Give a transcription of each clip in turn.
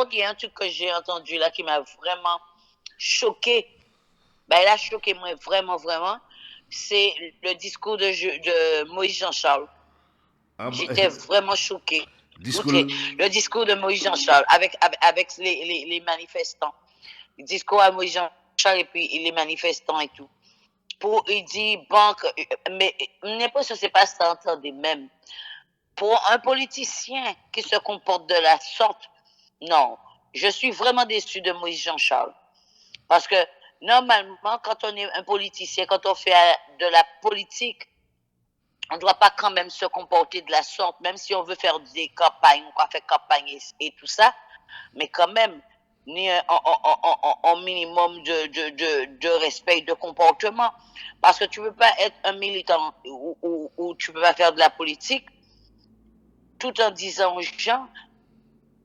contre, il y a un truc que j'ai entendu là qui m'a vraiment choqué. Ben, il a choqué moi vraiment, vraiment. C'est le discours de Moïse Jean-Charles. Ah, bah, J'étais vraiment choquée. discours. Écoutez, le discours de Moïse Jean-Charles avec les manifestants. Le discours à Moïse Jean-Charles et puis les manifestants et tout. Il dit banque, mais n'importe ce c'est pas ça, entendez même. Pour un politicien qui se comporte de la sorte, non. Je suis vraiment déçu de Moïse Jean-Charles. Parce que normalement, quand on est un politicien, quand on fait de la politique, on ne doit pas quand même se comporter de la sorte, même si on veut faire des campagnes, on va faire campagne et tout ça, mais quand même, ni un minimum de respect, de comportement. Parce que tu ne peux pas être un militant ou tu ne peux pas faire de la politique tout en disant aux gens,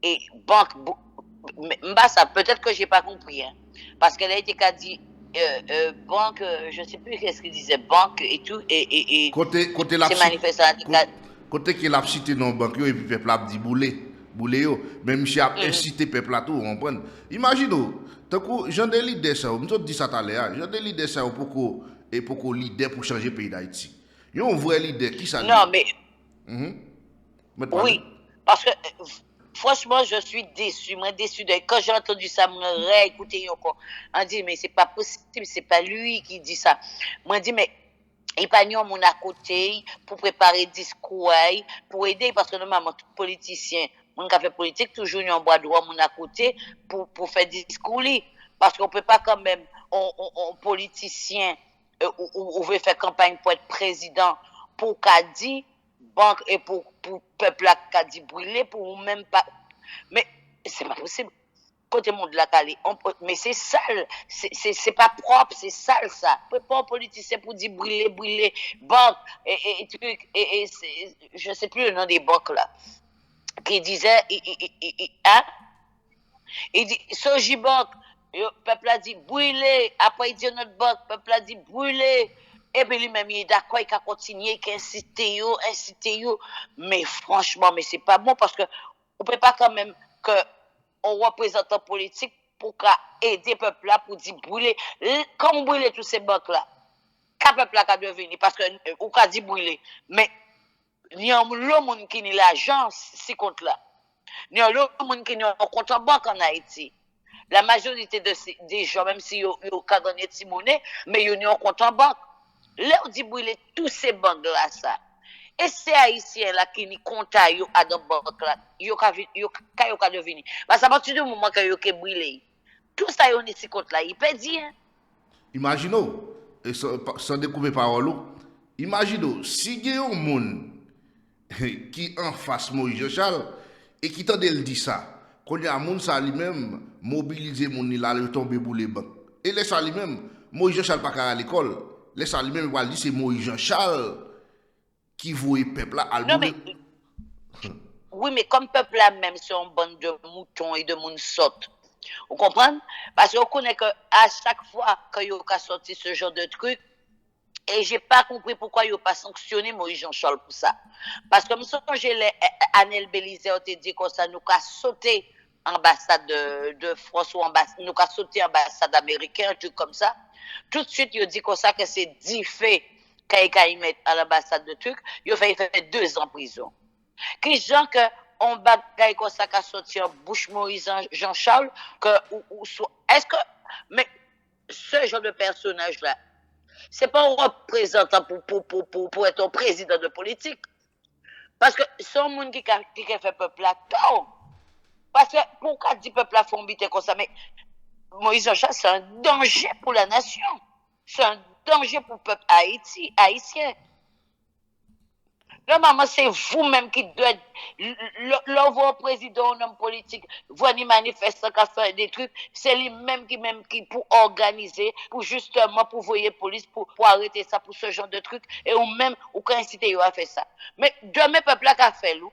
et banque, ça peut-être que j'ai pas compris, hein, parce qu'elle a été qu'a dit banque, je sais plus qu'est-ce qu'il disait, banque et tout, et Côté la ces manifestants. côté qui l'a cité dans banque et puis peuple a dit boulé yo, même si a Mhm. incité peuple à tout, on prend. Imagine tant que Jean Delis de ça, me dit ça tout à l'heure, Jean Delis de ça pour qu'on leader pour changer le pays d'Haïti. Yo un vrai leader qui ça Non, lui. mais Mhm. Me parler. oui, parce que franchement, je suis déçue. Moi, déçue de quand j'ai entendu ça, je me réécouté encore. On dit, mais c'est pas possible, c'est pas lui qui dit ça. Moi, je dis, mais il pas mis mon à côté pour préparer discours, pour aider, parce que normalement, tout politicien, mon qui fait politique, toujours un bois droit mon à côté pour faire discours. Parce qu'on peut pas quand même, on politicien, ou veut faire campagne pour être président, pour qu'a dit, banque et pour peuple qu'a dit brûler, pour même pas. Mais c'est pas possible côté monde la calé. Mais c'est sale, c'est pas propre, c'est sale ça. On peut pas un politicien pour dire brûler, brûler, banque, et truc, je sais plus le nom des banques là, qui disait, hein, il dit, Sojibank, le peuple a dit brûler, après il dit notre banque, le peuple a dit brûler. Et puis lui-même, il est d'accord, il a continué, il a incité yo. Mais franchement, mais c'est pas bon parce que on peut pas quand même que on représentant politique pour aider le peuple là pour dire brûler. Comme brûler tous ces banques là, qu'un peuple là devenir parce que ou qu'a dit brûler. Mais il y a le monde qui n'a l'argent, si compte là. Il y a l'autre monde qui n'a un compte en banque en Haïti. La majorité des gens, même si ils ont gagné de monnaie, mais ils ont un compte en banque. Là, on dit brûler tous ces banques-là, ça. Et c'est Haïtiens là qui n'y comptent à dans banque là. Ils ont devenir. Parce qu'à partir du moment que ils ont brûlé, tout ça, ils ont ici compte là. Ils perdent, hein. Imaginons, et sans découper parole, imaginons, si il y a un monde qui en face Moïse Charles et qui t'a dit ça, quand il y a un monde ça lui-même mobiliser mon là le tomber pour les banques. Et laisse ça lui-même, Moïse Charles pas à l'école, laisse ça lui-même il va dire c'est Moïse Charles qui voit le peuple là à Non, bouler. mais oui, mais comme peuple là même, c'est une bande de moutons et de moun saute. Vous comprenez? Parce qu'on connaît que à chaque fois qu'il y a sorti ce genre de truc, et j'ai pas compris pourquoi ils n'ont pas sanctionné Moïse Jean-Charles pour ça. Parce que quand j'ai Anel Belize, on te dit comme ça, nous avons sauté ambassade de France ou nous avons sauté ambassade américaine, un truc comme ça. Tout de suite, ils ont dit comme ça que c'est 10 faits qu'ils mettent à l'ambassade de truc. Ils ont fait 2 ans en prison. Qui gens que on bagaille comme ça qu'a sorti en bouche Moïse Jean-Charles, que, est-ce que, mais ce genre de personnage là, c'est pas un représentant pour être un président de politique. Parce que c'est un monde qui fait peuple là, non. Parce que pourquoi dit peuple là font biter comme ça, mais Moïse Jean-Charles, c'est un danger pour la nation. C'est un danger pour le peuple haïtien. Normalement, c'est vous-même qui devez, l'envoi président, un homme politique, voir des manifestants qui font des trucs, c'est lui-même qui pour organiser, pour justement, pour voyer police, pour arrêter ça, pour ce genre de trucs, et ou même, ou quand inciter à faire ça. Mais demain, le peuple a fait, le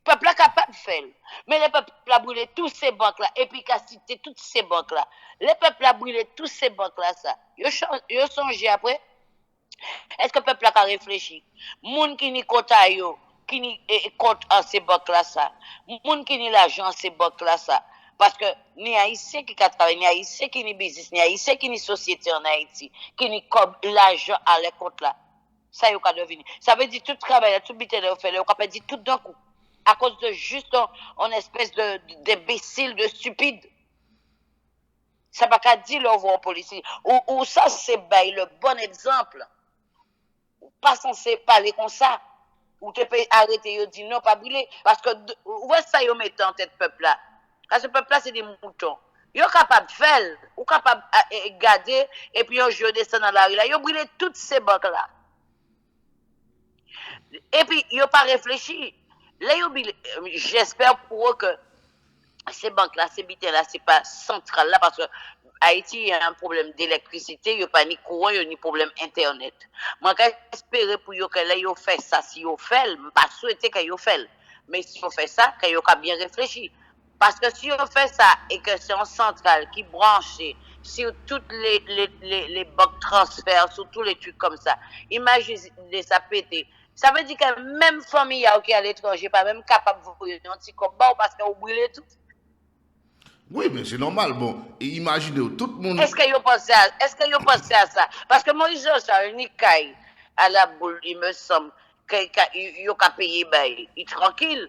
peuple a capable de faire. Mais le peuple a brûlé tous ces banques-là, et puis qu'a cité toutes ces banques-là. Le peuple a brûlé tous ces banques-là, ça. Ils ont songé après. Est-ce que le peuple a réfléchi? Moun qui ni compte yo, qui ni compte en ces banques là ça. Moun qui ni l'argent ces banques là ça. Parce que ni Haïtien qui travaille, ni Haïtien qui ni business, ni Haïtien qui ni société en Haïti, qui ni comme l'argent à les comptes là. Ça y est, deviner. Ça veut dire tout travail, tout bité de fait, on peut dire tout d'un coup. À cause de juste une espèce d'imbécile, de stupide. Ça va pas dire le voir policier. Ou ça, c'est le bon exemple. Ou pas censé parler comme ça. Ou te peut arrêter et dire non, pas brûler. Parce que, où est-ce que ça y met en tête peuple là? Parce que le peuple là, c'est des moutons. Ils sont capables de faire, ou capables de garder, et puis ils descendent dans la rue là. Ils ont brûlé toutes ces banques là. Et puis, ils n'ont pas réfléchi. Là, j'espère pour eux que ces banques-là, ces bitins-là, ce n'est pas central là, parce que Haïti a un problème d'électricité, il n'y a pas ni courant, il n'y a ni problème Internet. Moi, j'espère pour eux que là, ils ont fait ça. Si ils ont fait, je ne pas souhaiter qu'ils ont fait. Mais si ils ont fait ça, qu'ils ont bien réfléchi. Parce que si on fait ça et que c'est en centrale qui branche sur toutes les banques transferts, sur tous les trucs comme ça, imaginez ça péter. Ça veut dire que même famille qui est à l'étranger, pas même capable de vous un petit combat parce que vous brûlez tout. Oui, mais c'est normal. Bon, et imaginez, tout le monde. Est-ce que vous pensez à ça? Parce que Moïse ça une caille à la boule, il me semble, qu'il a payé, il est tranquille.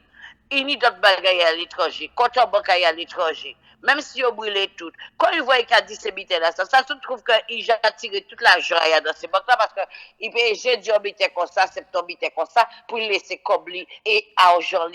Il n'y a d'autres bagailles à l'étranger, quand on banque à l'étranger, même si on brûle tout, quand il voit qu'il a distribué là, ça se trouve qu'il a tiré toute l'argent dans ces banques-là parce qu'il paye jeudi habité comme ça, septembre habité comme ça, pour laisser cobli et argent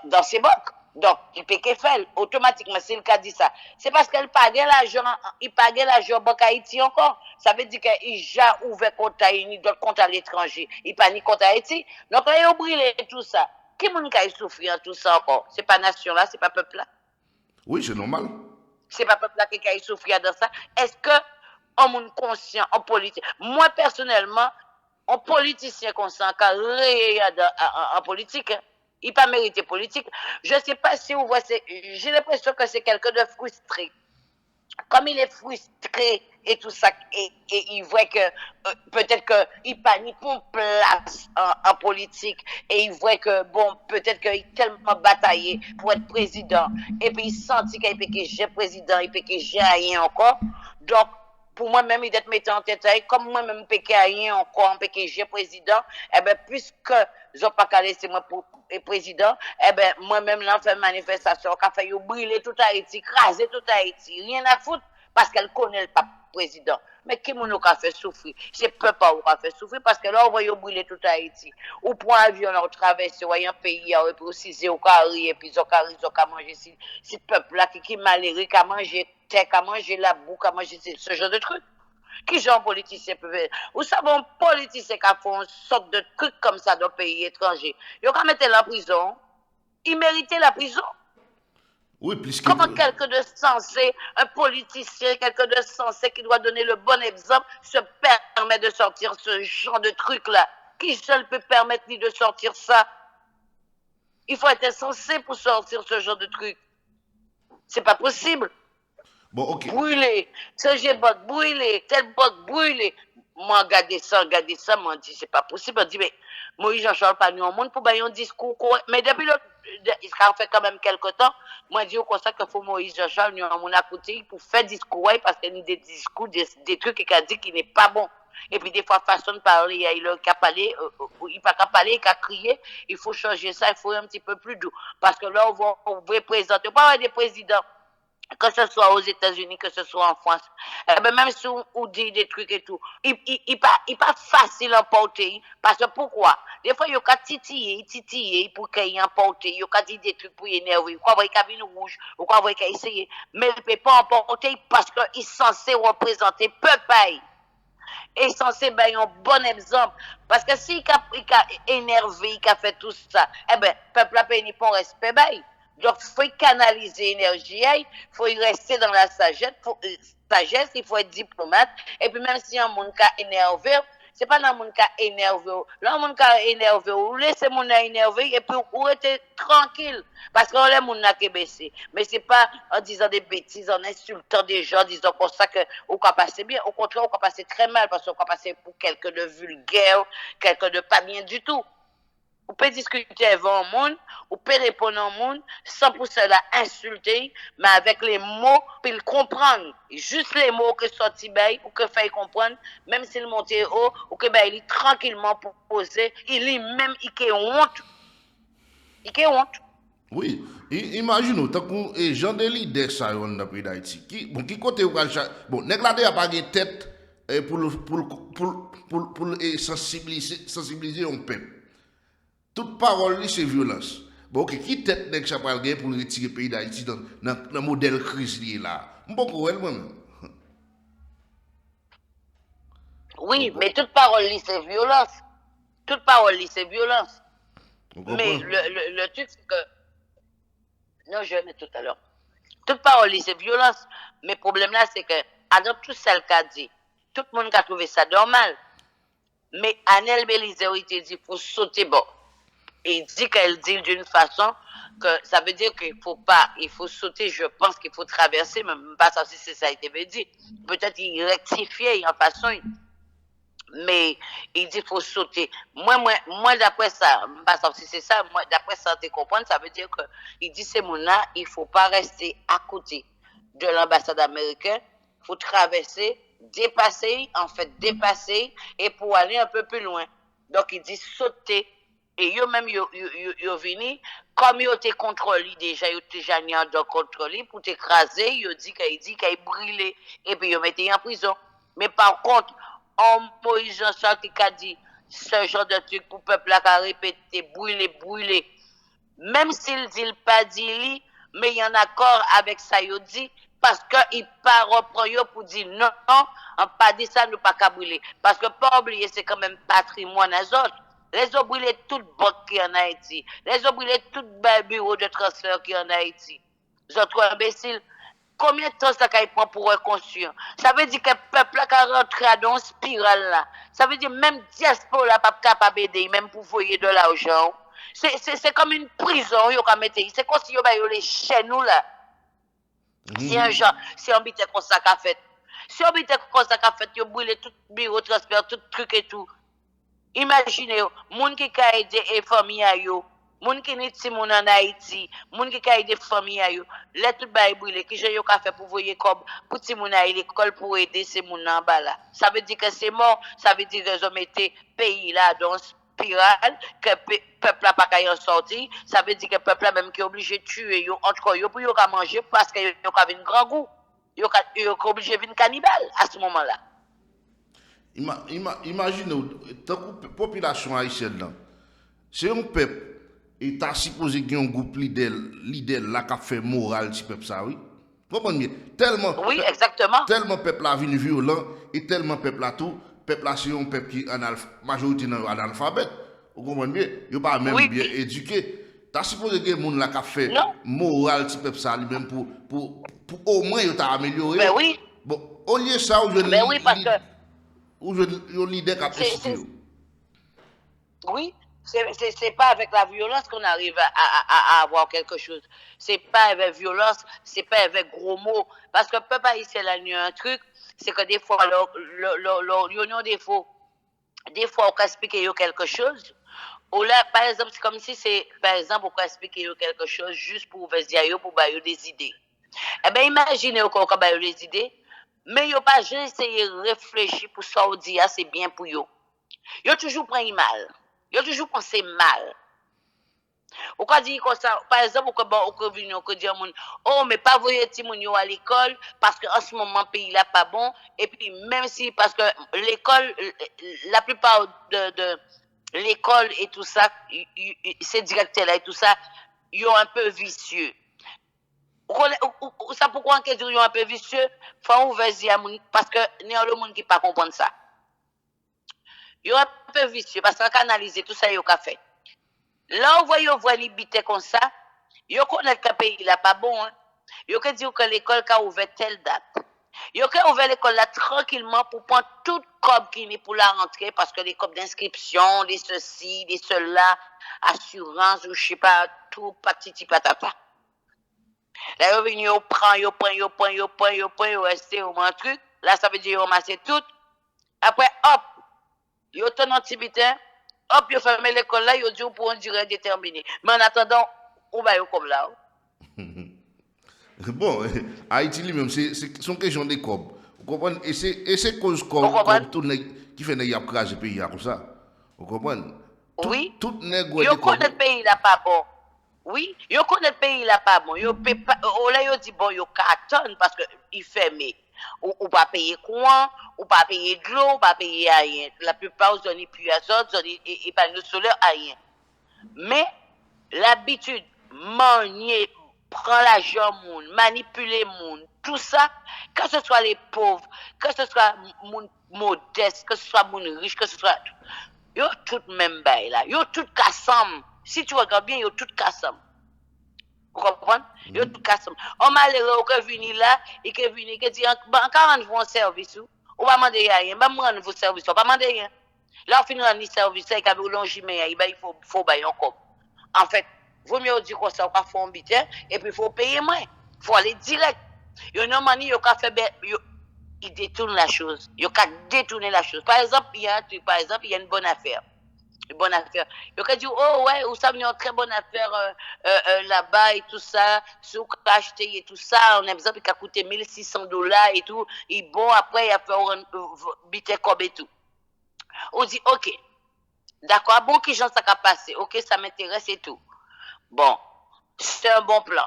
dans ces banques. Donc, il peut que faire automatiquement, c'est le cas dit ça. C'est parce qu'elle pague l'argent banque Haïti encore. Ça veut dire qu'il a déjà ouvert compte à ni d'autres comptes à l'étranger. Il pas ni compte à Haïti. Donc, là, il a brûlé tout ça. Qui est souffrir tout ça encore? C'est pas nation là, c'est pas peuple là. Oui, c'est normal. C'est pas peuple là qui a souffrir dans ça. Est-ce que on monde conscient en politique? Moi personnellement, un politicien conscient en politique, il pas mérité politique. Je sais pas si vous voyez, j'ai l'impression que c'est quelqu'un de frustré. Comme il est frustré et tout ça, et il voit que peut-être qu'il n'a ni pour place en politique, et il voit que, bon, peut-être qu'il est tellement bataillé pour être président, et puis il sent qu'il peut que j'ai président, il peut que j'ai rien encore. Donc, pour moi-même, il doit mettre en tête, comme moi-même, je peux rien encore, je peux j'ai président, eh bien, puisque je n'ai pas qu'à laisser moi pour président, eh bien, moi-même, là, fait manifestation, qui a fait brûler tout Haïti, craser tout Haïti, rien à foutre, parce qu'elle connaît le pape président. Mais qui nous a fait souffrir? C'est peuple qui a fait souffrir, parce que là, on va brûler tout Haïti. Ou pour un avion, on traverse, un pays, et puis aussi, au carré, et puis, ils ont mangé, ce peuple-là qui est malheureux, qui a mangé terre, qui a mangé la boue, qui a mangé ce genre de trucs. Qui genre politicien peut faire? Vous savez, un politicien qui a fait une sorte de truc comme ça dans le pays étranger, il a mettre en prison, il méritait la prison. Oui, puisque. Comment quelqu'un de sensé, un politicien, quelqu'un de sensé qui doit donner le bon exemple, se permet de sortir ce genre de truc-là? Qui seul peut permettre lui de sortir ça? Il faut être insensé pour sortir ce genre de truc. C'est pas possible. Bon, ok. Brûler, ce j'ai-bot brûler, tel bot brûler. Moi, regardez ça, moi, dit, c'est pas possible. On dit, mais Moïse Jean-Charles pas nous au monde pour un discours correct. Mais depuis il a fait quand même quelques temps, moi, je dis comme ça qu'il faut Moïse Jean-Charles nous au monde à côté pour faire discours, parce qu'il y a des discours, des trucs qu'il a dit qui n'est pas bon. Et puis, des fois, façon de parler, il a parlé, il pas qu'à parler, il a crier. Il faut changer ça, il faut un petit peu plus doux. Parce que là, on va présenter, on pas des présidents. Que ce soit aux États-Unis, que ce soit en France, même si on dit des trucs et tout, il pas facile à emporter. Parce que pourquoi? Des fois, il y a titiller pour qu'il emporte. Il y a dit des trucs pour énerver. Pourquoi il y a une rouge? Pourquoi il y a essayé? Mais il ne peut pas emporter parce qu'il est censé représenter peuple. Et censé être un bon exemple. Parce que s'il a énervé, il a fait tout ça, le peuple n'a pas de respect. Donc, il faut canaliser l'énergie, il faut rester dans la sagesse, il faut être diplomate. Et puis, même si un monde est énervé, ce n'est pas dans le monde qui est énervé. Là, le monde qui est énervé, vous laissez le monde énervé et puis vous restez tranquille. Parce que le monde n'a qu'à baisser. Mais ce n'est pas en disant des bêtises, en insultant des gens, en disant comme ça qu'on peut passer bien. Au contraire, on peut passer très mal parce qu'on peut passer pour quelqu'un de vulgaire, quelqu'un de pas bien du tout. Ou peut discuter avec un monde, ou peut répondre au monde, sans pour cela insulter, mais avec les mots, puis le comprendre. Juste les mots que sorti bay, ou que fait comprendre, même s'il monte haut, ou que ben, il est tranquillement pour poser, il est même, il a honte. Il a honte. Oui, imagine, tant qu'on est gens de leader ça dans le pays d'Haïti. Qui côté ou bon, nèg la a pas de tête pour sensibiliser un peuple. Toute parole c'est violence. Bon, ok, qui tête nèg ça pas pour retirer le pays d'Haïti dans le modèle crise là. Bon, moi. Oui, mais toute parole c'est violence. Toute parole c'est violence. On Mais comprend? le truc c'est que non, je vais mettre tout à l'heure. Toute parole, c'est violence. Mais le problème là, c'est que, dans tout ça qu'a dit, tout le monde a trouvé ça normal. Mais Anel Belize, il dit qu'il faut sauter bon. Et il dit qu'elle dit d'une façon que ça veut dire qu'il faut pas, il faut sauter, je pense qu'il faut traverser, mais pas ça si c'est ça a été dit. Peut-être il rectifiait en façon, mais il dit qu'il faut sauter. Moi d'après ça, pas si c'est ça, moi, d'après ça, tu comprends, ça veut dire que il dit c'est mon là, il faut pas rester à côté de l'ambassade américaine, il faut traverser, dépasser, et pour aller un peu plus loin. Donc il dit sauter, et eux même yo vini, comme yo te contrôlé déjà, yo déjà mis en contrôlé pour t'écraser, il dit qu'il brûlé, et puis yo mettait en prison. Mais par contre, Moïse Jean-Charles qui a dit ce genre de truc pour le peuple a répété, brûler. Même s'il dit pas dit, mais il y en a accord avec ça, il dit, parce qu'il pas reprend pour dire non, on pas dit ça, nous pas qu'à brûler. Parce que pas oublier, c'est quand même patrimoine des autres. Les ont brûlé toute banque qui en Haïti. Les ont brûlé tout bureau de transfert qui en Haïti. Les autres imbéciles. Combien de temps ça prend pour reconstruire? Ça veut dire que le peuple a rentré dans une spirale là. Ça veut dire même diaspora là pas capable d'aider, même pour voyer de l'argent. C'est comme une prison, yo ka mette. C'est comme si yo ba yo les chez nous là. Si un genre, si on bite comme ça qu'a fait. Si on bite comme ça qu'a fait, yo brûlé tout bureau transfert, tout truc et tout. Imaginez, moun qui ka aidé et famille a yo, moun qui ni ti moun en Haïti, moun qui ka aidé famille a yo, let tout bay brûler, qui j'ai yo ka fait pour voyer comme pour ti moun a l'école pour aider ces moun en bas là. Ça veut dire que c'est mort, ça veut dire que ils ont mis pays là dans spirale que peuple a pas qu'à en sortir, ça veut dire que peuple a même qui est obligé de tuer yo entre yo pour yo ka manger parce que yo ka vinn grand goût. Yo obligé de vinn cannibale à ce moment-là. Imaginez, tant que la population haïtienne, c'est un peuple, et t'as supposé qu'il y a un groupe leader là qui a fait moral du peuple, ça, oui. Vous comprenez bien? Oui, exactement. Tellement peuple a venu violent, et tellement peuple a tout, peuple a c'est un peuple qui est majorité analphabète. Vous comprenez bien? Il n'est pas même Oui. bien éduqué. T'as supposé que les gens là qui a fait Non. moral du peuple, ça, lui-même, pour au moins il t'a amélioré. Ben oui. Bon, au lieu de ça, Ben oui, parce que. Ou je leader qui a C'est, oui, c'est pas avec la violence qu'on arrive à avoir quelque chose. C'est pas avec violence, c'est pas avec gros mots. Parce que le peuple haïtien, il y a un truc, c'est que des fois, il y a des fois, on peut expliquer quelque chose. Ou là, par exemple, c'est comme si c'est, par exemple, on peut expliquer quelque chose juste pour vous dire, pour vous des idées. Eh bien, imaginez qu'on a des idées, mais ils n'ont pas jamais essayé de réfléchir pour ça, c'est bien pour eux. Ils ont toujours pris mal. Ils ont toujours pensé mal. Ou quand dit comme ça, par exemple, ou quand venir, ou dire oh, mais pas voyer ti moun yo à l'école, parce qu'en ce moment, le pays là pas bon, et puis même si, parce que l'école, la plupart de l'école et tout ça, ces directeurs là et tout ça, ils sont un peu vicieux. Ça pourquoi on dit un peu vicieux, faut ouvrir parce que il y a le monde qui pas comprendre ça. Ils sont un peu vicieux parce qu'on analyse tout ça yo ka fait. Là on voit libité comme ça, yo connaît que le pays là pas bon hein. Yo ka dire que l'école a ouvert telle date. Yo ka ouvert l'école là tranquillement pour prendre toute cob qui n'est pour la rentrée parce que les cobs d'inscription, les ceci, les cela, assurance ou je sais pas tout patiti patata. Là, vous venez, vous prenez, vous restez au moins truc. Là, ça veut dire vous ramassez tout. Après, hop, vous tournez un petit bitin. hop, yo fermé l'école là, yo dit pour une durée déterminée. Mais en attendant, on va yo comme là. Bon, Haïti lui-même, c'est son question de cob. Vous comprenez? Et c'est cause Vous comprenez? tout qui fait y a craser pays comme ça. Vous comprenez? Oui. Tout nègre Yo de cob. connaît le pays là pas bon. Oui, yo connaît le pays là pas bon. Yo paye pas, là yo dit bon, yo cartonne parce que il fermé. Ou pas payer courant, ou pas payer de l'eau, ou pas payer rien. La plupart zone plus azote, zone et panneaux solaires rien. Mais l'habitude manier prend l'argent moun, manipuler moun, tout ça, que ce soit les pauvres, que ce soit moun modeste, que ce soit moun riche, que ce soit yo tout même bail là, yo tout ensemble. Si tu regardes bien, yo tout ensemble. Vous comprenez? Yo tout ensemble. On m'a l'air que vini là et que vini que dit en 40 vont service ou pas demander rien, pas me rendre vos services, pas demander rien. Là on finit rendre service et qu'avec longi mais il faut bailler encore. En fait, vaut mieux dire qu'on ça pas faire un bitin et puis il faut payer moins. Il faut aller direct. Yo non mani yo ka fait il détourne la chose. Yo ka détourner la chose. Par exemple, il y a une bonne affaire. Une bonne affaire. Yo ka dit oh ouais, ou ça une très bonne affaire là-bas et tout ça, si vous acheter et tout ça, on a besoin qui a coûté $1,600 et tout, et bon après il a fait un bitin comme et tout. On dit OK. D'accord, bon, qui j'en ça a passé. OK, ça m'intéresse et tout. Bon, c'est un bon plan.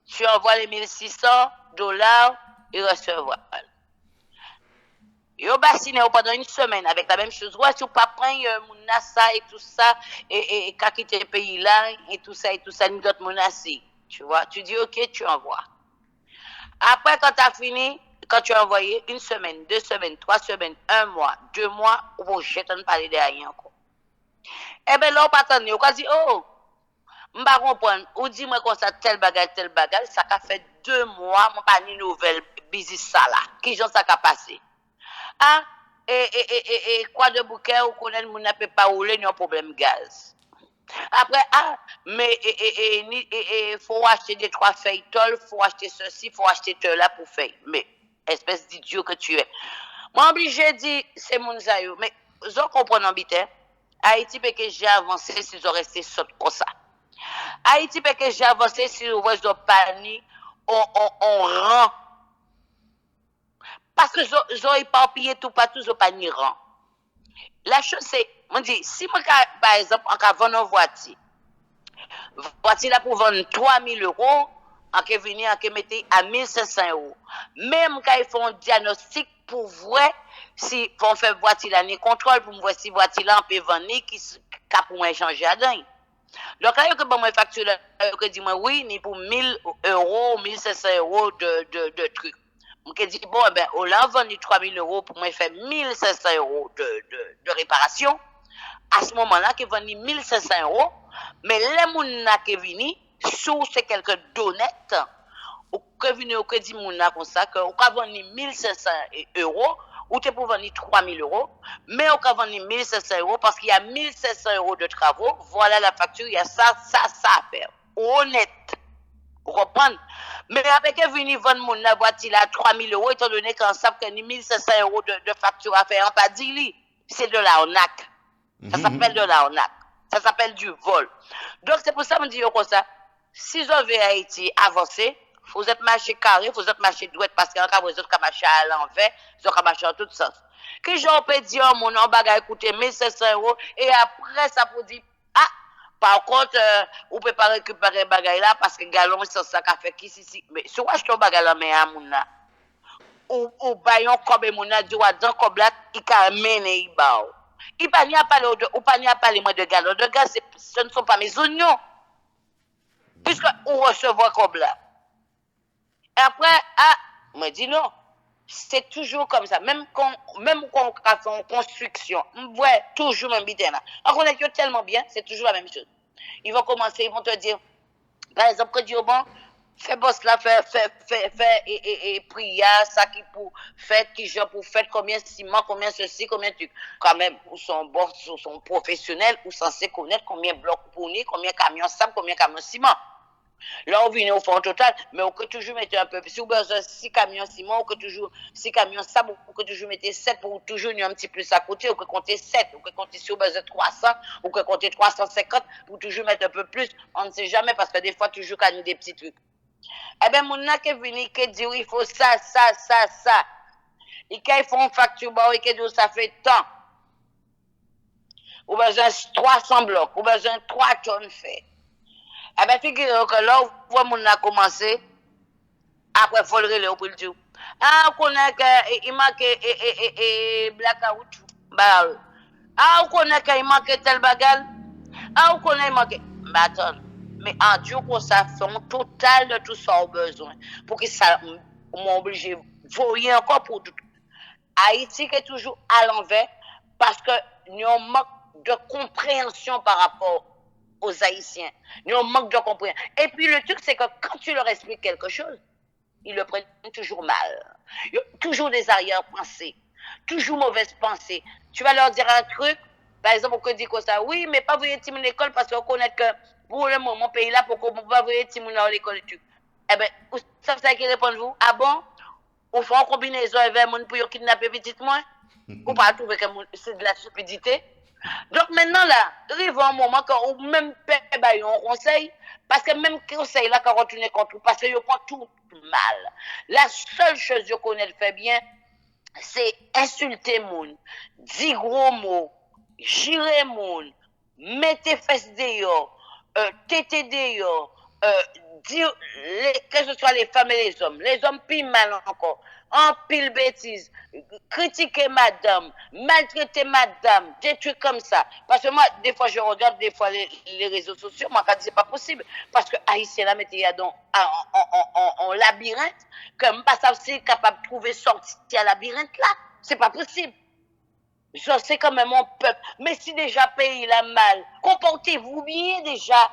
Tu envoies les $1,600 et recevoir. Yo bassiné pendant une semaine avec la même chose. Ouais, si vous pas prendre mon ça et tout ça, et quand quitter le pays là, et tout ça, nous d'autres menacés. Tu vois, tu dis OK, tu envoies. Après, quand tu as fini, quand tu as envoyé une semaine, 2 semaines, 3 semaines, 1 mois, 2 mois, on je t'en parler de rien encore. Eh bien là, on pas attendre, on dit, oh, je ne comprends pas, ou dis-moi comme ça, tel bagage, ça a fait 2 mois, je pas une nouvelle business ça là, qui j'en ça a passé. Ah, quoi de bouquet, ou connaît, mon n'a pas rouler, il y a un problème gaz. Après, ah, mais il faut acheter des 3 feuilles tol, il faut acheter ceci, il faut acheter cela pour faire. Mais, espèce d'idiot que tu es. Moi, obligé de dire, c'est mon zayo, mais vous comprenez bien, Haïti peut que j'ai avancé si vous restez sot comme ça. Haïti peut que j'ai avancé si vous restez panique, on rend. Parce que ils ont éparpillé tout partout, ils n'ont pas ni rang. La chose c'est, on dit, si moi, par exemple, on va vendre une voiture là pour vendre 3 000 euros, on peut venir, on peut mettre à 1 500 euros. Même quand ils font un diagnostic pour voir si on fait voiture là, ni contrôle pour voir si voiture là on peut vendre, qui pour moi changer à dingue. Donc là, il y a moi facture là, que dit moi oui, ni pour 1 000 euros, 1 500 euros de trucs. Je dis, bon, ben, on l'a vendu 3 000 euros pour moi faire 1 500 euros de réparation. À ce moment-là, qui vendu 1 500 euros, mais les gens qui viennent, sous c'est quelques donnettes, ou que viennent au crédit mouna comme ça, que on a vendu 1 500 euros, ou tu pour vendre 3 000 euros, mais on a vendu 1 500 euros parce qu'il y a 1 500 euros de travaux, voilà la facture, il y a ça à faire. Honnête. Vous comprenez? Mais avec que venir vendre mon la voiture à 3 000 euros, étant donné qu'on sait qu'il y a 1 500 euros de facture à faire, on pas dit, c'est de l'arnaque. Ça s'appelle de l'arnaque. Ça s'appelle du vol. Donc c'est pour ça que je dis comme ça, si vous avez Haïti avancé, vous êtes marché carré, vous êtes marché droit, parce qu'il y a vous êtes marché à l'envers, vous êtes marché en tout sens. Que j'en peux dire, mon nom va coûter 1 500 euros, et après ça pour dire, ah, par contre, on peut pas récupérer bagay là parce que galon c'est ça qu'a fait qui si mais si on achète un bagay là mais à mon là ou bayon comme mon là dit dans comme là il ka mener il ba il pas ni à parler ou pas ni à parler moi de galon de gaz ce ne sont pas mes oignons puisque on recevoir comme là et après ah moi dit non c'est toujours comme ça même quand on fait en construction on voit toujours même bitin là on connaît tellement bien c'est toujours la même chose. Ils vont commencer, ils vont te dire, par exemple, que Dieu bon, fais boss là, fais et prière, ça qui pour faire, qui genre pour faire, combien de ciment, combien ceci, combien de trucs. Quand même, ou son boss, ou son professionnel, ou censé connaître combien de blocs pour ni, combien de camions sable, combien de camions ciment. Là, on vient au fond total, mais on peut toujours mettre un peu. Si vous avez besoin de 6 camions ciment, on peut toujours 6 camions sable, on peut toujours mettre 7 pour toujours un petit plus à côté, on peut compter 7, on peut compter si vous avez besoin de 300, on peut compter 350 pour toujours mettre un peu plus. On ne sait jamais parce que des fois, toujours, quand il y a des petits trucs. Eh bien, mon n'a qui venu qui dit il faut ça. Et quand ils font une facture, ils disent ça fait tant. Ou besoin de 300 blocs, ou besoin de 3 tonnes fait. Eh bien, figurez-vous que là, où mon a commencé, après, il faut le relais pour le dire. Ah, on connaît qu'il manque blackout. Ah, on connaît qu'il manque tel bagage. Ah, on connaît qu'il manque. Mais attends, mais en Dieu, qu'on ça fait un total de tout ça au besoin. Pour que ça m'oblige, voyez encore pour tout. Haïti qui est toujours à l'envers parce que nous avons manque de compréhension par rapport aux Haïtiens. Nous avons manque de compréhension. Et puis le truc, c'est que quand tu leur expliques quelque chose, ils le prennent toujours mal. Ils ont toujours des arrière-pensées, toujours mauvaises pensées. Tu vas leur dire un truc, par exemple, on peut dire comme ça, oui, mais pas vous à l'école parce qu'on connaît que pour le moment, pays là, pour qu'on ne pas vous à l'école. Eh bien, vous savez ça qui répond vous? Ah bon? Ou fait une combinaison avec mon pour kidnapper petit moi? Ou pas trouver que c'est de la stupidité? Donc maintenant là, arrive un moment quand ou même paie un conseil, parce que même conseil là, quand on tourne contre, parce que je prends tout mal. La seule chose que je connais le fait bien, c'est insulter moun, dire gros mots, girer moun, mettre fesses dehors, téter dehors, dire que ce soit les femmes et les hommes pile mal encore, en pile bêtises, critiquer madame, maltraiter madame, des trucs comme ça. Parce que moi, des fois, je regarde des fois les réseaux sociaux, moi, quand c'est pas possible. Parce que Haïtien, là, mettez en labyrinthe, comme pas ça, c'est capable de trouver sortie à labyrinthe là. C'est pas possible. Ça, c'est quand même mon peuple. Mais si déjà pays là mal, comportez-vous bien déjà.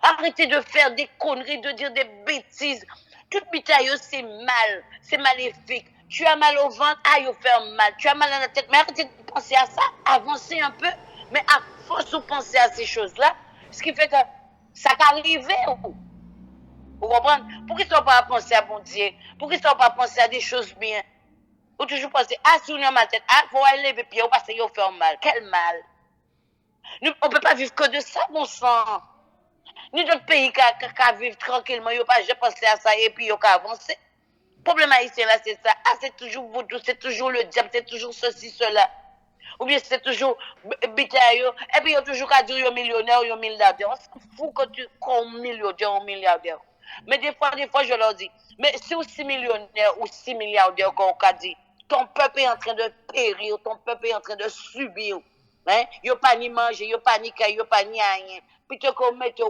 Arrêtez de faire des conneries, de dire des bêtises. Toute bitaille, c'est mal, c'est maléfique. Tu as mal au ventre, aïe, au faire mal. Tu as mal à la tête, mais arrêtez de penser à ça, avancez un peu. Mais à force de penser à ces choses-là, ce qui fait que ça qu'arrive. Vous comprenez? Pourquoi ils ne sont pas à penser à bon Dieu? Pourquoi ils ne sont pas à penser à des choses bien? Ou toujours penser, ah, si on a ma tête, ah, faut aller lever pied, parce qu'ils faire mal. Quel mal? Nous, on ne peut pas vivre que de ça, bon sang. Ni d'autres pays qui vivent tranquillement, ils n'ont pas pensé à ça et puis ils ont avancé. Le problème haïtien là, c'est ça. Ah, c'est toujours vaudou, c'est toujours le diable, c'est toujours ceci, cela. Ou bien c'est toujours bitaille. Et puis ils ont toujours qu'à dire qu'ils sont millionnaires, ils sont milliardaires. On s'en fout quand tu es millionnaire ou milliardaire. Mais des fois, je leur dis, mais si vous 6 millionnaires ou 6 milliardaires, comme on a dit, ton peuple est en train de périr, ton peuple est en train de subir. Hein? Yo pas ni manger, yo pas ni caille, yo pas ni rien. Plutôt qu'on mette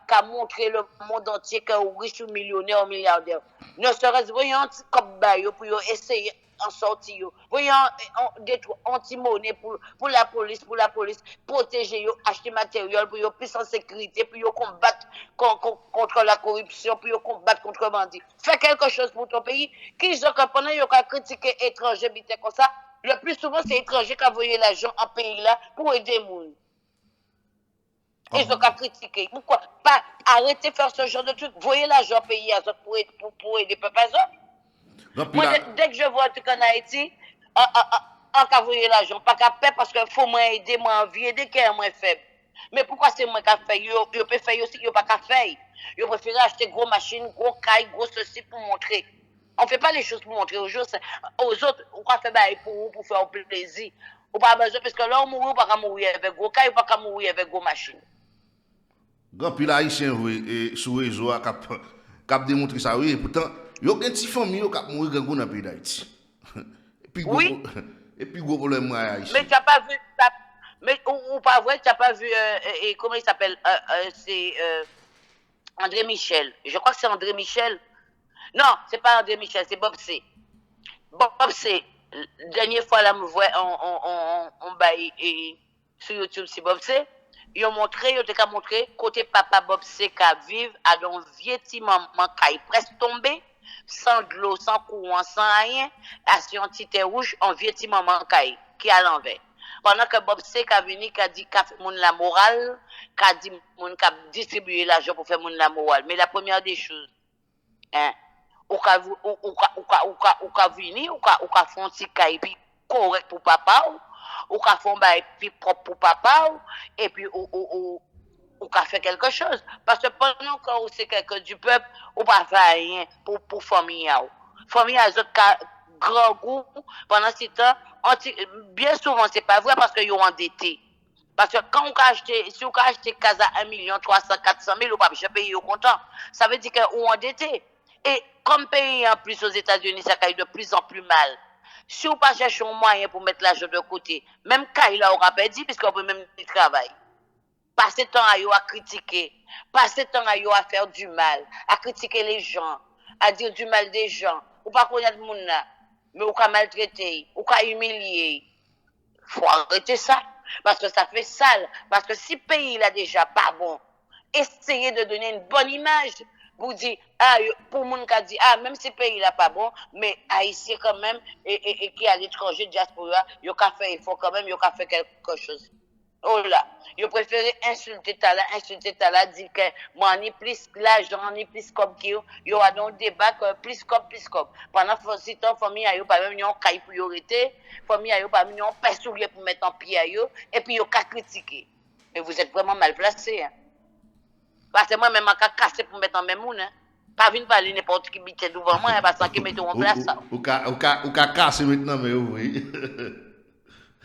qu'à montrer le monde entier que vous riche ou millionnaire ou milliardaire. Ne serait-ce voyons comme bail pour essayer en sortir. Voyons anti-monnaie pour la police, protéger, acheter matériel pour yo plus en sécurité, pour yo combattre contre la corruption, pour yo combattre contre le bandit. Fais quelque chose pour ton pays. Qui je comprends, yo qu'à critiquer étranger, bité comme ça. Le plus souvent, c'est étranger qui a envoyé l'argent en pays là pour aider les gens. Ils ont qu'à critiquer. Pourquoi pas arrêter de faire ce genre de truc? Voyez l'argent en pays pour aider les peuples à eux. Moi, dès que je vois un truc en Haïti, on qu'à voyer l'argent. Pas qu'à faire parce qu'il faut m'aider, aider qui est moins faible. Mais pourquoi c'est moi qui a fait? Ils peuvent faire aussi, ils pas qu'à faire. Ils préfèrent acheter gros machines, gros cailles, gros ceci pour montrer. On ne fait pas les choses pour montrer aux autres. On va faire pour faire plaisir. On pas besoin parce que là, on mourit, on pas mourir avec gros cailles, on pas mourir avec gros machines. Quand puis l'haïtien sur les réseaux cap démontrer ça oui pourtant il y a une petite famille qui a mourir dans le pays d'Haïti. Oui. Et puis gros problème haïtien. Mais tu n'as pas vu mais ou pas vrai, tu n'as pas vu comment il s'appelle c'est André Michel. Je crois que c'est André Michel. Non, c'est pas André Michel, c'est Bob C. Bob C. La dernière fois là me voit on bail sur YouTube c'est Bob C. Ils ont montré, côté papa Bob C qui vivre à un vieux petit maman qui est presque tombé, sans de l'eau, sans courant, sans rien, à son petit rouge, un vieux petit maman qui est à l'envers. Pendant que Bob C. a venu, qui a dit qu'a fait moun la morale, qui a dit moun qui a distribué l'argent pour faire moun la morale. Mais la première des choses, hein, ou ka venir, ou ka font petit caille puis correct pour papa, ou ka font bail puis propre pour papa, et puis ou ka fait quelque chose. Parce que pendant que c'est quelqu'un du peuple, ou pas faire rien pour famille. Famille a autres grand goût pendant ce temps, bien souvent c'est pas vrai parce que ils ont endetté. Parce que quand on achète, si on achète casa 1 million 300 400 000, on pas payer au comptant. Ça veut dire qu'on endetté. Et comme pays en plus aux États-Unis, ça caille de plus en plus mal. Si on pas chercher un moyen pour mettre l'argent de côté, même quand il aura perdu, puisqu'on peut même du travail. Passer temps à critiquer, passer temps à faire du mal, à critiquer les gens, à dire du mal des gens, ou pas connaître le monde là, mais ou qu'à maltraiter, ou qu'à humilier. Faut arrêter ça, parce que ça fait sale. Parce que si le pays là déjà pas bon, essayez de donner une bonne image. Vous dites, pour moun qui dit, même si le pays là pas bon, mais Haïtien quand même, et qui à l'étranger, diaspora, il a fait effort quand même, il a fait quelque chose. Oh là, il préfère insulter Tala, dire que moi, ni plus l'argent, ni plus comme qui, il y aura donc débat que plus comme. Pendant ce temps, famille a eu pas même une caille pour y arrêter, famille a eu pas même une pain soulier pour mettre en pied à eux, et puis il a critiquer. Mais vous êtes vraiment mal placé, hein. Parce que moi-même, je suis cassé pour mettre en même monde, hein. Pas venir parler n'importe qui bite devant moi, parce que je mets en place ça. Ou ka cassé maintenant, mais oui.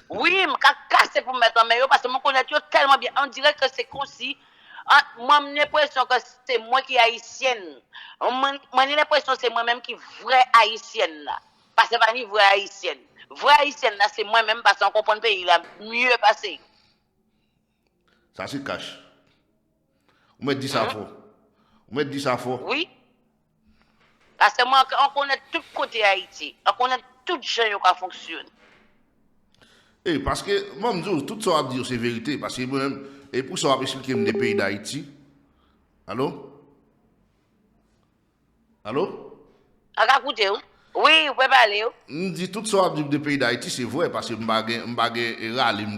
Oui, je suis cassé pour mettre en main parce que je connais tellement bien. On dirait que c'est comme si. Moi, j'ai l'impression que c'est moi qui suis haïtienne. Moi, j'ai l'impression que c'est moi-même qui suis vraie haïtienne. Là. Parce que c'est pas une vraie haïtienne. Vraie haïtienne, là, c'est moi-même parce qu'on comprend le pays, il a mieux passé. Ça se cache. On me dit ça faux. On me dit ça faux. Oui. Parce que moi, on connaît tout côté Haïti. On connaît tout gens qui fonctionnent. Et parce que, moi, je dis, tout ça à dire, c'est vérité. Parce que moi-même, et pour ça, je vais expliquer des pays d'Haïti. Allô? Allô? Écoutez, oui, vous pouvez parler. Je dis, tout ça à dire des pays d'Haïti, c'est vrai. Parce que je ne vais pas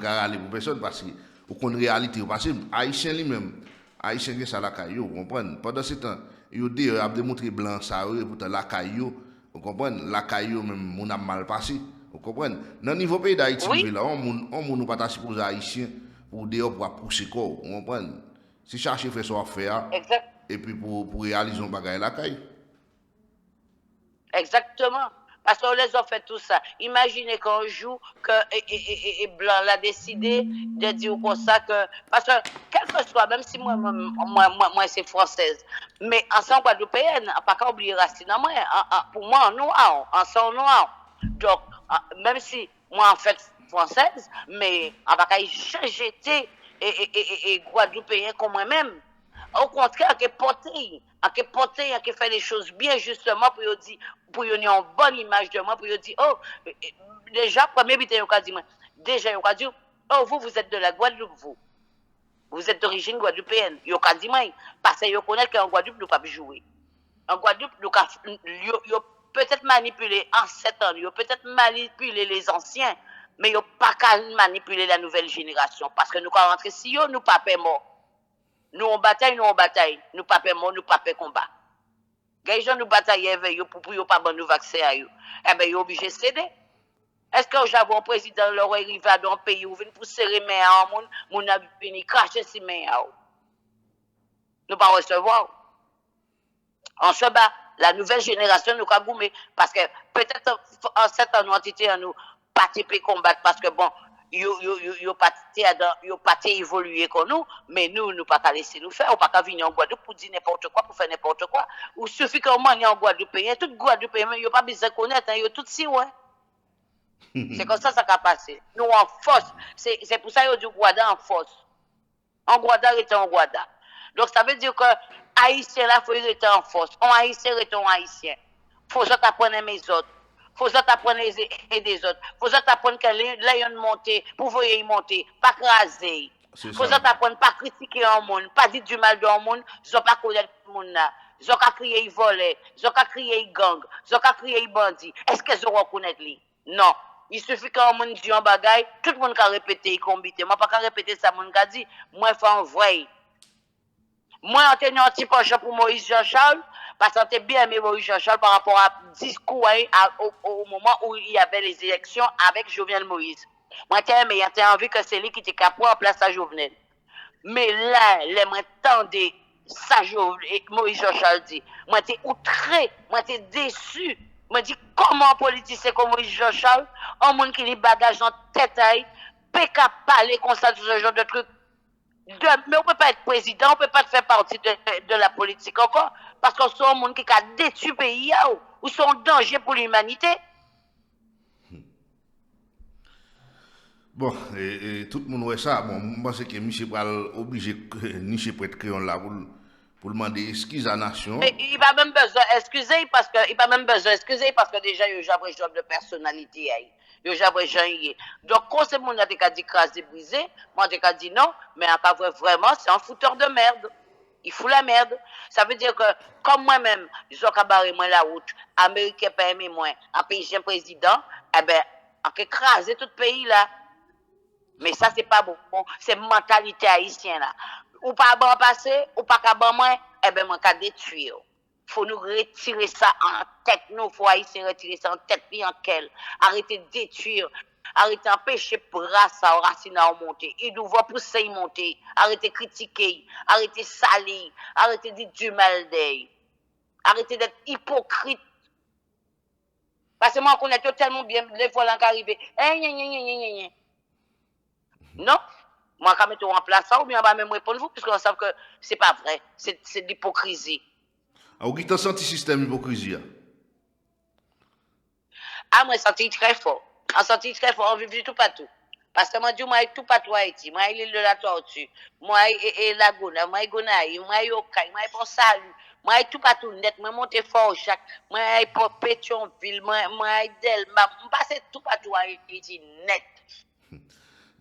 râler pour personne. Parce que, au contraire, réalité. Parce que, Haïtien lui-même, Haïtien qui est la caillou, vous comprenez? Pendant ce temps, il a démontré blanc, ça, pourtant la caillou, vous comprenez? La caillou, même, on a mal passé. Vous comprenez? Dans le niveau pays d'Haïti, oui. Là, on ne pas supposé haïtien pour dehors pour pousser quoi. Vous comprenez? Si chercher fait son affaire, exact. Et puis pour réaliser un bagage la caille. Exactement. Parce qu'on les a fait tout ça. Imaginez qu'un jour, que Blanc l'a décidé de dire comme ça que. Parce que, quel que soit, même si moi c'est française, mais ensemble guadeloupéenne, pas qu'à oublier racine, moi, pour moi, nous, ensemble, nous, donc, même si moi, en fait, française, mais on va pas jeter et guadeloupéen comme moi-même. Au contraire, qui porter, qui fait les choses bien justement pour y avoir une bonne image de moi, pour y dire, oh, déjà, premier but, déjà, il a dit, oh, vous êtes de la Guadeloupe, vous êtes d'origine guadeloupéenne. Il a dit, parce qu'il connaît qu'en Guadeloupe, nous ne pouvons pas jouer. En Guadeloupe, nous peut-être manipuler en 7 ans, il peut-être manipuler les anciens, mais il n'a pas qu'à manipuler la nouvelle génération, parce que nous, quand on rentre ici, nous ne pas mort. Nous on bataille, nous pas mort, nous pas combat. Les gens nous bataillent avec eux pour pas bon nous vaccin à eux. Eh ben, ils sont obligés de céder. Est-ce que j'avais un président leur arrivé dans un pays où vient pour serrer main à un monde, mon a venu cracher ses mains à eux. Nous pas recevoir. On se bat. La nouvelle génération nous a goumé parce que peut-être en 7 ans nous entité nous pas combattre parce que bon yo pas évoluer comme nous, mais nous pas qu'à laisser nous faire, ou pas qu'à venir en Guadeloupe pour dire n'importe quoi, pour faire n'importe quoi. Ou suffit qu'on mange en Guadeloupe, tout Guadeloupe, yo pas besoin de connaître, yo tout si ouais. C'est comme ça qui a passé. Nous en force, c'est pour ça yo dit Guada en force. En Guada est en Guada. Donc ça veut dire que Haïtien là faut être en force. On Haïtien est un Haïtien. Faut ça apprendre mes autres. Faut ça apprendre et des autres. Faut ça apprendre que les monter, pour voir y monter, pas craser. Faut ça apprendre pas critiquer un monde, pas dire du mal d'un monde, ils pas connaître le monde là. Ils ont crié ils volent, ils ont crié ils gang, ils ont crié ils bandits. Est-ce qu'ils ont reconnaître lui? Non. Il suffit qu'un monde dit un bagay, tout le monde peut répéter, il combite. Moi, pas répéter ça, mon gars dit, moi, il faut en vrai. Moi, on tenu un petit penchant pour Moïse Jean-Charles, parce qu'on était bien aimé Moïse Jean-Charles par rapport à discours au moment où il y avait les élections avec Jovenel Moïse. Moi, j'ai envie que c'est lui qui était capable en place à Jovenel. Mais là, les m'entendez ça, Moïse Jean-Charles dit. Moi, j'étais outré, moi, j'étais déçu. Moi, dit comment un politicien comme Moïse Jean-Charles, un monde qui les bagage en tête, peut parler comme ça de ce genre de trucs. Mais on ne peut pas être président, on ne peut pas faire partie de la politique encore, parce qu'on est un monde qui a détruit le pays, ou sont un danger pour l'humanité. Bon, et tout le monde voit ça. Bon, je pense que M. Pral obligé de nicher pour être créon là pour demander excuse à la nation. Mais il n'a même besoin d'excuser parce que déjà il y a un genre de personnalité. Il y a un genre. Donc quand c'est mon a dit crasé brisé, moi j'ai dit non, mais en vrai vraiment c'est un fouteur de merde. Il fout la merde. Ça veut dire que comme moi-même, je suis cabaré moi la route, Américain pas aimé moi, un pays président, eh ben on peut écraser tout le pays là. Mais ça, c'est pas bon. C'est mentalité haïtienne là. Ou pas bon passer, ou pas qu'à bon moins, eh ben, moi, qu'à détruire. Faut nous retirer ça en tête, nous, faut haïtiens retirer ça en tête, puis en quelle. Arrêtez de détruire. Arrêtez d'empêcher bras ça, racine à monter. Il nous voit pousser monter. Arrêtez de critiquer. Arrêtez de salir. Arrêtez de dire du mal d'eux. Arrêtez d'être hypocrite. Parce que moi, on connaît tellement bien les fois là qui arrivent. Non, moi, quand je en place ça, ou bien, même répondre vous, puisqu'on sait que c'est pas vrai. C'est de l'hypocrisie. Ah, vous avez senti système d'hypocrisie? Ah, moi, senti très fort. En senti très fort, on vit tout partout. Parce que moi, je suis tout partout à Haïti. Moi, l'île de la Tortue. Moi, Laguna. Moi, Gonaï. Moi, Yokai. Moi, pour Salut. Moi, tout partout net. Moi, monte fort chaque. Moi, pour Pétionville. Moi, Delma. Je passe tout partout à Haïti net.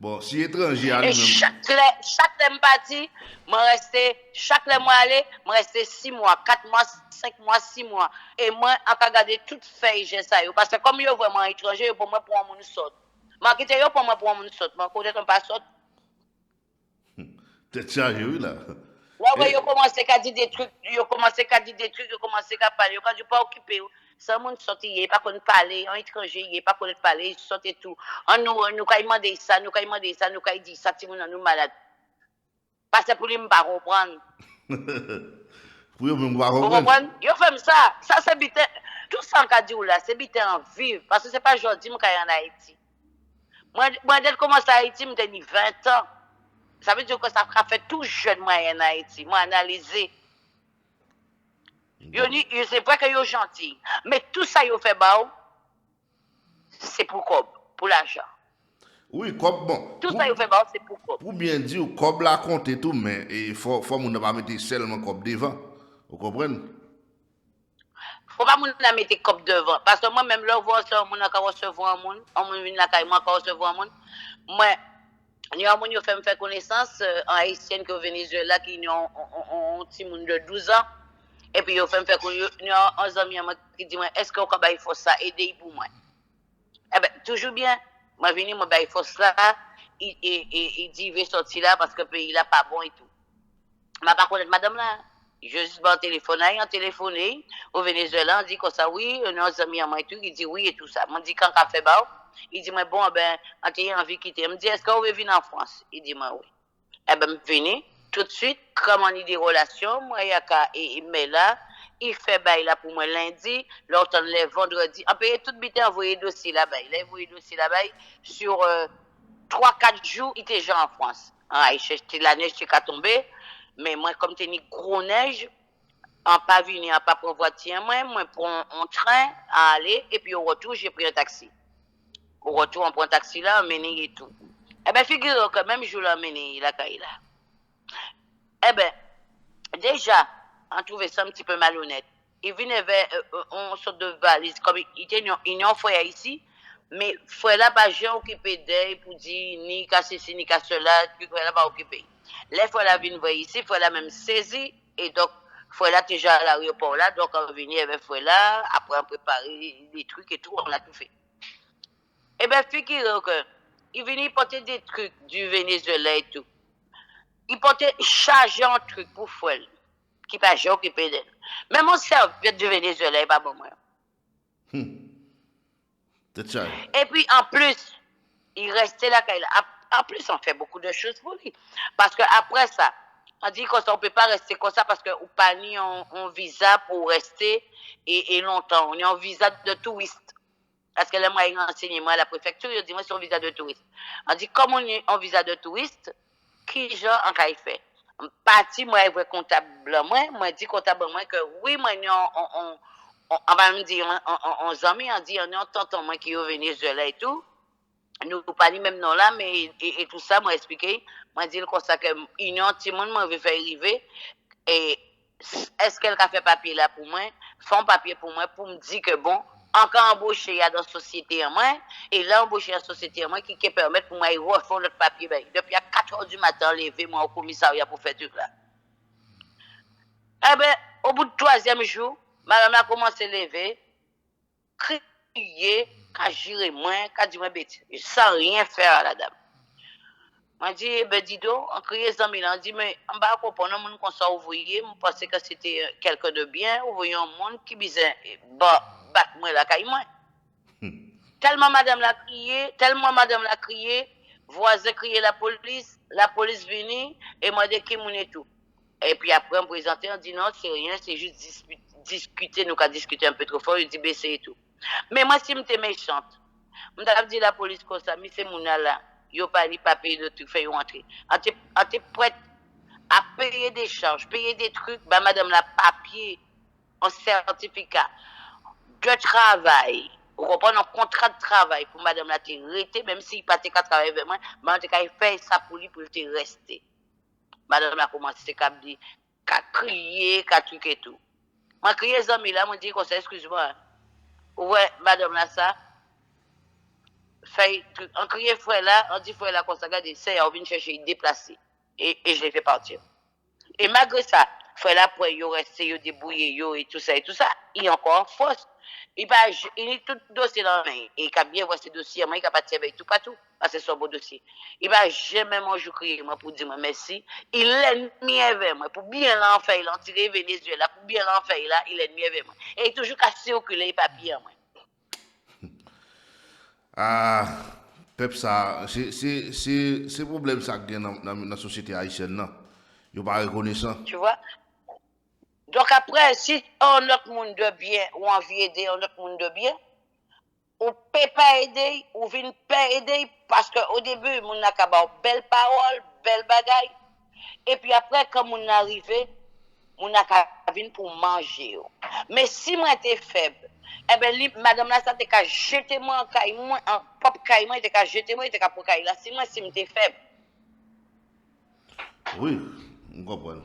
Bon, si étranger à Et chaque parti, chaque mois aller, je restais 6 mois, 4 mois, 5 mois, 6 mois. Et moi, je regarde toute feuille, j'ai ça. Parce que comme je suis vraiment étranger, pour moi, pour un monde saute. Je quitte pour moi, pour un monde saute. Je ne connais pas saute. Peut-être chargé, oui, là. Là, ouais, ils commencé à dire des trucs, ils commencé à parler, quand je pas occupé. Sans monde sorti, il pas qu'on parler, un étranger, il pas qu'on parler, il sortait tout. Nous quand demander ça, nous quand dit ça, si nous malade. Parce que pour lui pas comprendre. Pour lui pas Vous comprendre. comprenez? Yo fait ça, c'est bité. Tout ça qu'a dit là, c'est bité en vivre parce que c'est pas aujourd'hui moi en Haïti. Moi dès que commence à Haïti, j'ai 20 ans. Ça veut dire que ça fait tout jeune moi en Haïti, moi analyser. C'est vrai que yo gentil, mais tout ça yo fait bao, c'est pour l'argent. Oui, comme bon. Tout ça yo fait bao, c'est pour quoi? Pour bien dire, comme la compte et tout, mais il faut ne pas mettre seulement comme devant. Vous comprenez? Faut pas moun la mettre comme devant parce que moi même là voir ça moun ka recevoir un monde, on moun vinn la kay moi ka recevoir un monde. Moi il y a un monde qui fait me faire connaissance en haïtienne que au Venezuela qui ont un petit monde de 12 ans. Et puis, il fait me faire il y a un ami qui dit, est-ce que il faut ça aider pour moi? Eh bien, toujours bien. Moi, je viens, il faut ça. Il dit, il veut sortir là parce que le pays là pas bon et tout. Mais par contre, madame là, je suis en téléphoné au Venezuela, on dit comme ça, oui, on a un ami à moi et tout, il dit oui et tout ça. On dit quand on fait bas, il dit, bon, ben, on a envie de quitter. Il me dit, est-ce que vous voulez venir en France? Il dit, oui. Eh bien, je venez. Tout de suite, comme on a des relations, moi, il y a là, il fait bail là pour moi lundi, l'autre les vendredi. On paye tout bité envoyé dossier là-bas. Il a envoyé dossier là-bas sur 3-4 jours, il était déjà en France. La neige qui est tombée, mais moi, comme tu as gros neige, en pas venir, en pas prendre voiture, moi, prends un train à aller, et puis au retour, j'ai pris un taxi. Au retour, on prend un taxi là, on mène et tout. Eh bien, figurez-vous que même jour là, on mène la caille là. Eh bien, déjà, on trouvait ça un petit peu malhonnête. Il venait avec une sorte de valise, comme il était un foyer ici, mais le foyer là, pas j'ai occupé d'elle pour dire ni qu'à ceci, ni qu'à cela, puis foyer là pas occupé. Les foyers là viennent voir ici, foyer là même saisi, et donc, foyer là déjà à l'aéroport là, donc on venait avec foyer là, après on préparait des trucs et tout, on a tout fait. Eh bien, figurez que il venait porter des trucs du Venezuela et tout. Il portait chargé en trucs pour folle, qui pas j'ai occupé d'elle. Mais mon serviette du Venezuela, il pas bon moi. C'est ça. Et puis en plus, il restait là. En plus, on fait beaucoup de choses pour lui. Parce qu'après ça, on dit qu'on ne peut pas rester comme ça parce qu'on pas ni un visa pour rester et longtemps. On est en visa de touriste. Parce que là, moi, il enseigné moi à la préfecture, il dit moi, c'est un visa de touriste. On dit, comme on est en visa de touriste, qui genre en cas il fait? Parti, moi, il comptable, moi, dit comptable, moi, que oui, moi, on va me dire, on amis, on dit, on est en tonton, moi, qui est au Venezuela et tout. Nous pas même non là, mais et tout ça, moi, expliqué, moi, dit comme ça que, il un petit monde, moi, veut faire arriver, et est-ce qu'elle a fait papier là pour moi, font papier pour moi, pour me dire que bon, encore embauché dans la société en moi, et là, embauché dans la société en moi, qui permet pour moi, ils refont notre papier, ben, depuis à 4 heures du matin, levé moi au commissariat pour faire tout là. Eh bien, au bout du troisième jour, madame a commencé à lever, crier, qu'à gérer moins, qu'à dire moi bêtise, sans rien faire à la dame. M'a dit, eh ben, dis donc, on criait ça, on dit, mais on va comprendre, on qu'on soit ouvrier, je pensais que c'était quelqu'un de bien, ouvrier un monde qui disait, bah, bat moi la caille moi. Tellement madame l'a crié, voisin crié la police venue, et moi dit qui mon et tout. Et puis après, on présentait, on dit non, c'est rien, c'est juste discuter, nous avons discuté un peu trop fort, il dit baisser et tout. Mais moi, si j'étais méchante, je dit la police comme ça, mais c'est mon là, il n'a pas payé de trucs, fait rentrer. On était prête à payer des charges, payer des trucs, bah, madame la papier, un certificat de travail. Vous comprenez, un contrat de travail pour madame la rester, même s'il pas de travailler avec moi, mais en tout cas, il fait ça pour lui pour te rester. Madame a commencé à dire, à crier, à truc et tout. Je crié les amis là, je dis comme ça, excuse-moi. Ouais, madame là, ça. On crié frère là, on dit frère là, comme ça, regardez, c'est, on vient chercher, il déplacer. Et je l'ai fait partir. Et malgré ça, frère là, pour il rester, il débrouiller, et tout ça, il est encore en force. Il est tout dossier dans la main. Et il a bien voir ce dossier, il n'a pas de avec tout, pas tout, parce que c'est son beau dossier. Il va jamais manger crier moi pour dire merci. Il est mis avec moi, pour bien l'enfer, il a tiré Venezuela, pour bien l'enfer, là, il est mis avec moi. Et il est toujours qu'à circuler les papiers en moi. Ah, pep ça, c'est problème ça qu'il y a dans la société haïtienne, non? Ils pas reconnaissant. Tu vois? Donc après, si on autre monde de bien, ou envie d'aider un autre monde de bien, on ne peut pas aider, ou ne pas aider, parce qu'au début, on a qu'à belle parole, belle bagaille. Et puis après, quand on arrive, on a qu'à venir pour manger. Mais si moi j'étais faible, eh bien, madame là, ça t'es qu'à jeter moi en caille, moi, en pop caille, moi, t'es qu'à jeter moi, t'es qu'à pour caille là. Si moi, si j'étais faible. Oui, on comprend.